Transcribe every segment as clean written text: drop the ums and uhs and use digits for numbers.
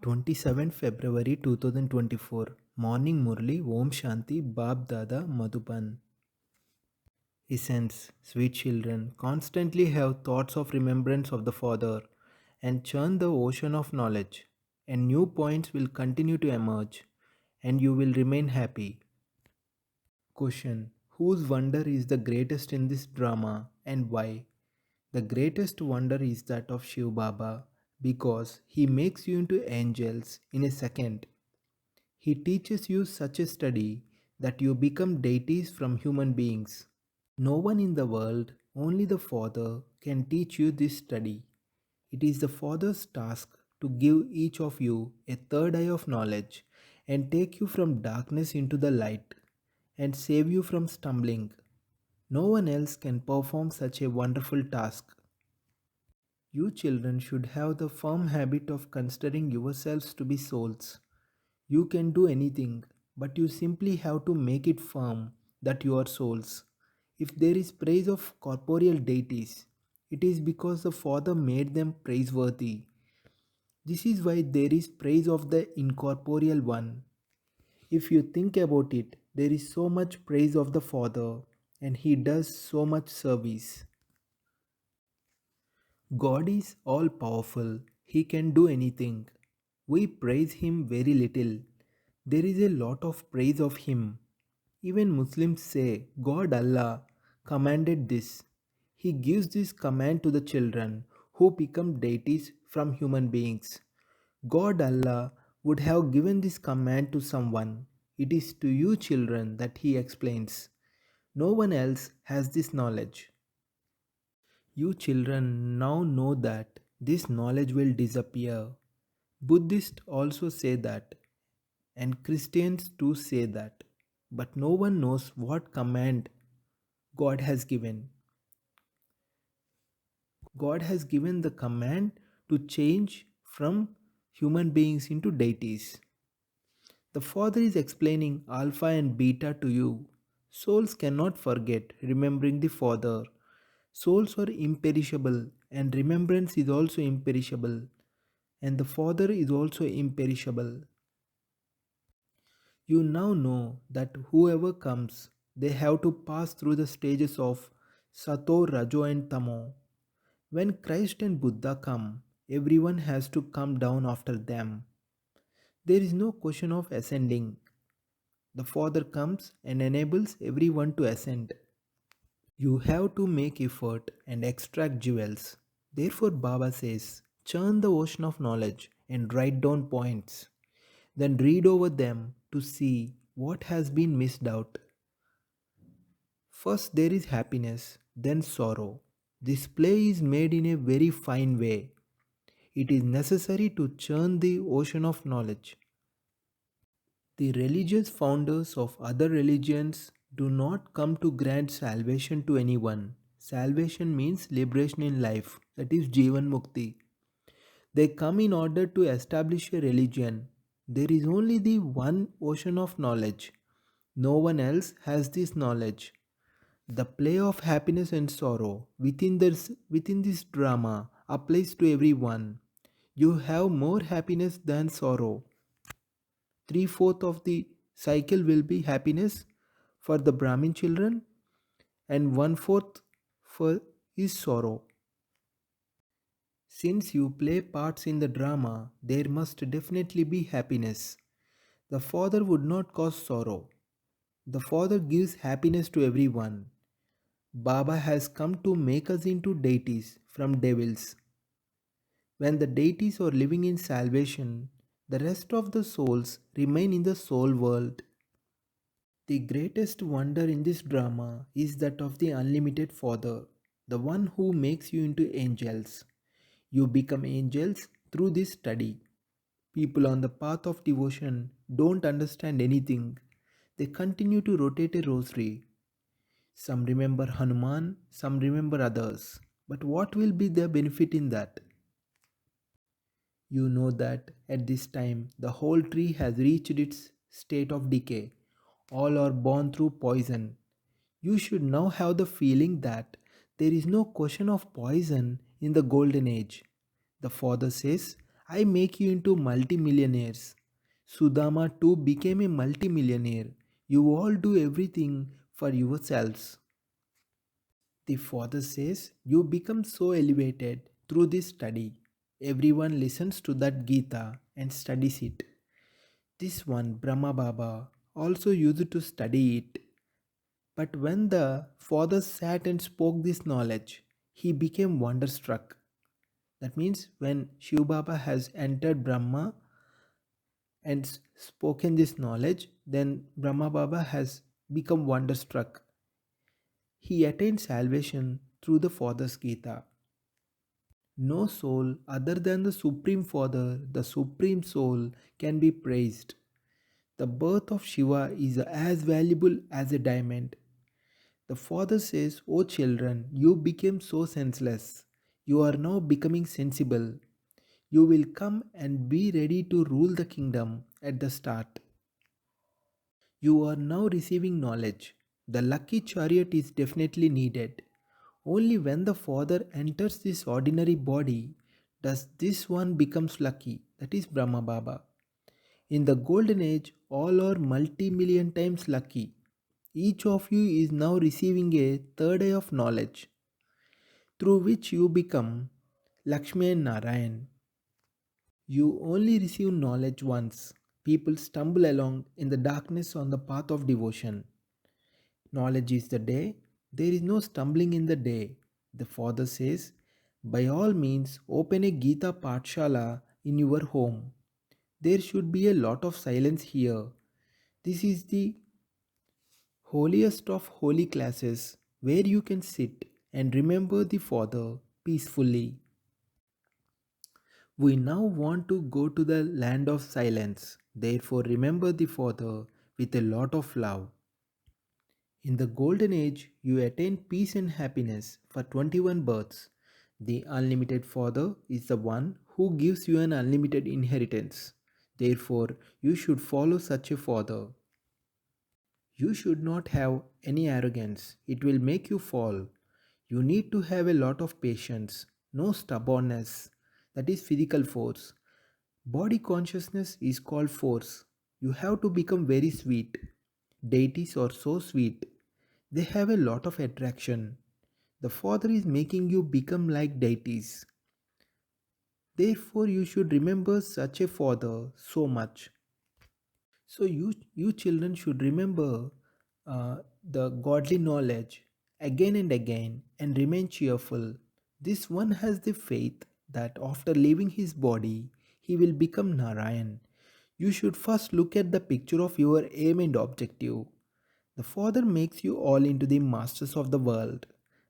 27 February 2024 Morning Murli Om Shanti Bab Dada Madhuban. Essence, sweet children, constantly have thoughts of remembrance of the Father and churn the ocean of knowledge, and new points will continue to emerge, and you will remain happy. Question: whose wonder is the greatest in this drama and why? The greatest wonder is that of Shiv Baba because he makes you into angels in a second. He teaches you such a study that you become deities from human beings. No one in the world, only the Father, can teach you this study. It is the Father's task to give each of you a third eye of knowledge and take you from darkness into the light and save you from stumbling. No one else can perform such a wonderful task. You children should have the firm habit of considering yourselves to be souls. You can do anything, but you simply have to make it firm that you are souls. If there is praise of corporeal deities, it is because the Father made them praiseworthy. This is why there is praise of the incorporeal one. If you think about it, there is so much praise of the Father, and He does so much service. God is all powerful, He can do anything. We praise Him very little. There is a lot of praise of Him. Even Muslims say God Allah commanded this. He gives this command to the children who become deities from human beings. God Allah would have given this command to someone. It is to you children that He explains. No one else has this knowledge. You children now know that this knowledge will disappear. Buddhists also say that, and Christians too say that. But no one knows what command God has given. God has given the command to change from human beings into deities. The Father is explaining Alpha and Beta to you. Souls cannot forget remembering the Father. Souls are imperishable, and remembrance is also imperishable, and the Father is also imperishable. You now know that whoever comes, they have to pass through the stages of Sato, Rajo, and Tamo. When Christ and Buddha come, everyone has to come down after them. There is no question of ascending. The Father comes and enables everyone to ascend. You have to make effort and extract jewels. Therefore, Baba says, churn the ocean of knowledge and write down points. Then read over them to see what has been missed out. First, there is happiness, then sorrow. This play is made in a very fine way. It is necessary to churn the ocean of knowledge. The religious founders of other religions do not come to grant salvation to anyone. Salvation means liberation in life, that is Jivan Mukti. They come in order to establish a religion. There is only the one ocean of knowledge. No one else has this knowledge. The play of happiness and sorrow within this drama applies to everyone. You have more happiness than sorrow. Three-fourths of the cycle will be happiness for the Brahmin children, and one-fourth for is sorrow. Since you play parts in the drama, there must definitely be happiness. The Father would not cause sorrow. The Father gives happiness to everyone. Baba has come to make us into deities from devils. When the deities are living in salvation, the rest of the souls remain in the soul world. The greatest wonder in this drama is that of the unlimited Father, the one who makes you into angels. You become angels through this study. People on the path of devotion don't understand anything. They continue to rotate a rosary. Some remember Hanuman, some remember others. But what will be the benefit in that? You know that at this time the whole tree has reached its state of decay. All are born through poison. You should now have the feeling that there is no question of poison in the golden age. The Father says, I make you into multimillionaires. Sudama too became a multimillionaire. You all do everything for yourselves. The father says, you become so elevated through this study. Everyone listens to that Gita and studies it. This one, Brahma Baba, also used to study it. But when the father sat and spoke this knowledge, he became wonderstruck. That means when Shiva Baba has entered Brahma and spoken this knowledge, then Brahma Baba has become wonderstruck. He attained salvation through the Father's Gita. No soul other than the Supreme Father, the Supreme Soul, can be praised. The birth of Shiva is as valuable as a diamond. The Father says, O children, you became so senseless. You are now becoming sensible. You will come and be ready to rule the kingdom at the start. You are now receiving knowledge. The lucky chariot is definitely needed. Only when the Father enters this ordinary body does this one becomes lucky, that is Brahma Baba. In the golden age, all are multi-million times lucky. Each of you is now receiving a third eye of knowledge, through which you become Lakshmi and Narayan. You only receive knowledge once. People stumble along in the darkness on the path of devotion. Knowledge is the day. There is no stumbling in the day. The Father says, by all means, open a Gita Pathshala in your home. There should be a lot of silence here. This is the holiest of holy classes where you can sit and remember the Father peacefully. We now want to go to the land of silence. Therefore, remember the Father with a lot of love. In the golden age, you attain peace and happiness for 21 births. The unlimited Father is the one who gives you an unlimited inheritance. Therefore, you should follow such a Father. You should not have any arrogance, it will make you fall. You need to have a lot of patience, no stubbornness, that is physical force. Body consciousness is called force. You have to become very sweet. Deities are so sweet. They have a lot of attraction. The Father is making you become like deities. Therefore, you should remember such a Father so much. So you children should remember the godly knowledge again and again and remain cheerful. This one has the faith that after leaving his body, he will become Narayan. You should first look at the picture of your aim and objective. The Father makes you all into the masters of the world,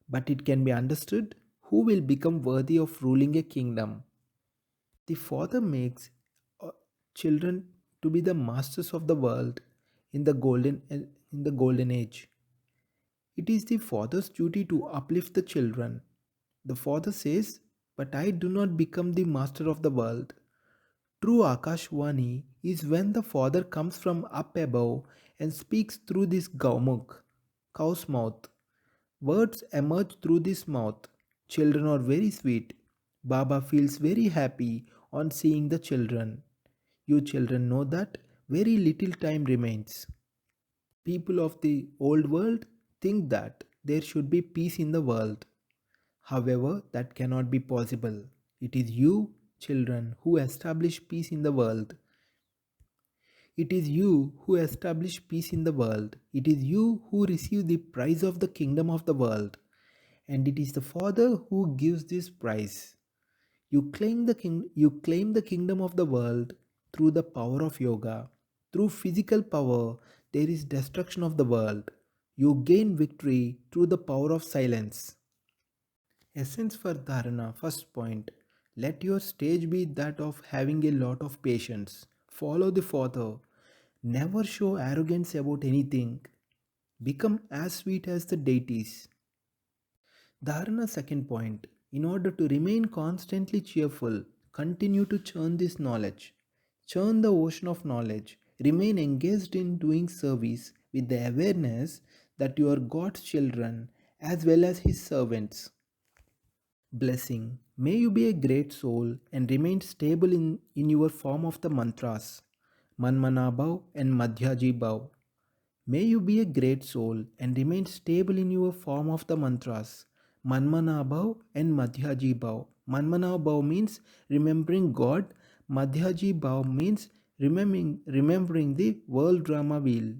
but it can be understood who will become worthy of ruling a kingdom. The Father makes uh, children to be the masters of the world in the golden age. It is the Father's duty to uplift the children. The Father says, but I do not become the master of the world. True Akashwani is when the Father comes from up above and speaks through this Gaumukh, cow's mouth. Words emerge through this mouth. Children are very sweet. Baba feels very happy on seeing the children. You children know that very little time remains. People of the old world think that there should be peace in the world. However, that cannot be possible. It is you, children, who establish peace in the world. It is you who establish peace in the world. It is you who receive the prize of the kingdom of the world. And it is the Father who gives this prize. You claim the kingdom of the world through the power of yoga. Through physical power, there is destruction of the world. You gain victory through the power of silence. Essence for Dharana, first point. Let your stage be that of having a lot of patience. Follow the Father. Never show arrogance about anything. Become as sweet as the deities. Dharana, second point. In order to remain constantly cheerful, continue to churn this knowledge. Churn the ocean of knowledge. Remain engaged in doing service with the awareness that you are God's children as well as His servants. Blessing. May you be a great soul and remain stable in your form of the mantras Manmanabhav and Madhyaji Bhav. May you be a great soul and remain stable in your form of the mantras Manmanabhav and Madhyaji Bhav. Manmanabhav means remembering God, Madhyaji Bhav means remembering the world drama wheel.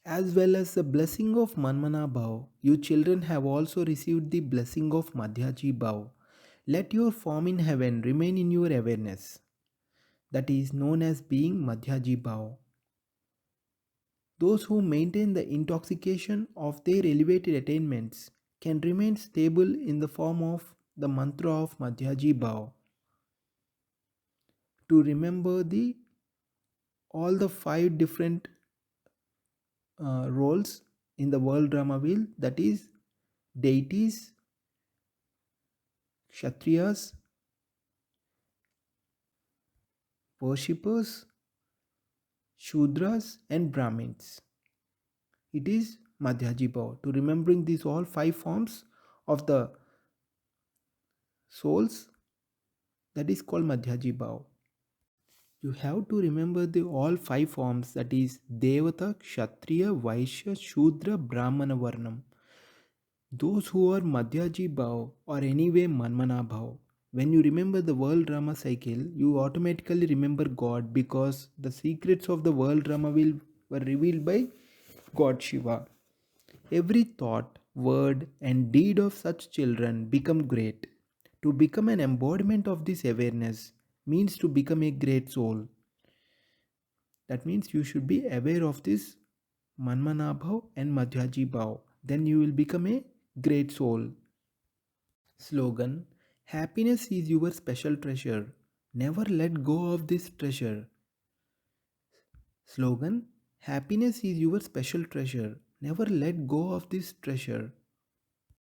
As well as the blessing of Manmana Bhav, you children have also received the blessing of Madhyaji Bhav. Let your form in heaven remain in your awareness. That is known as being Madhyaji Bhav. Those who maintain the intoxication of their elevated attainments can remain stable in the form of the mantra of Madhyaji Bhav. To remember the all the five different roles in the world drama wheel, that is deities, kshatriyas, worshippers, shudras, and brahmins. It is Madhyaji Bhav. To remembering these all five forms of the souls, that is called Madhyaji Bhav. You have to remember the all five forms, that is Devata, Kshatriya, Vaishya, Shudra, Brahmana Varnam. Those who are Madhyaji Bhav or anyway Manmana Bhav. When you remember the world drama cycle, you automatically remember God because the secrets of the world drama were revealed by God Shiva. Every thought, word, and deed of such children become great. To become an embodiment of this awareness means to become a great soul. That means you should be aware of this Manmana Bhav and Madhyaji Bhav. Then you will become a great soul. Slogan: Happiness is your special treasure. Never let go of this treasure. Slogan: Happiness is your special treasure. Never let go of this treasure.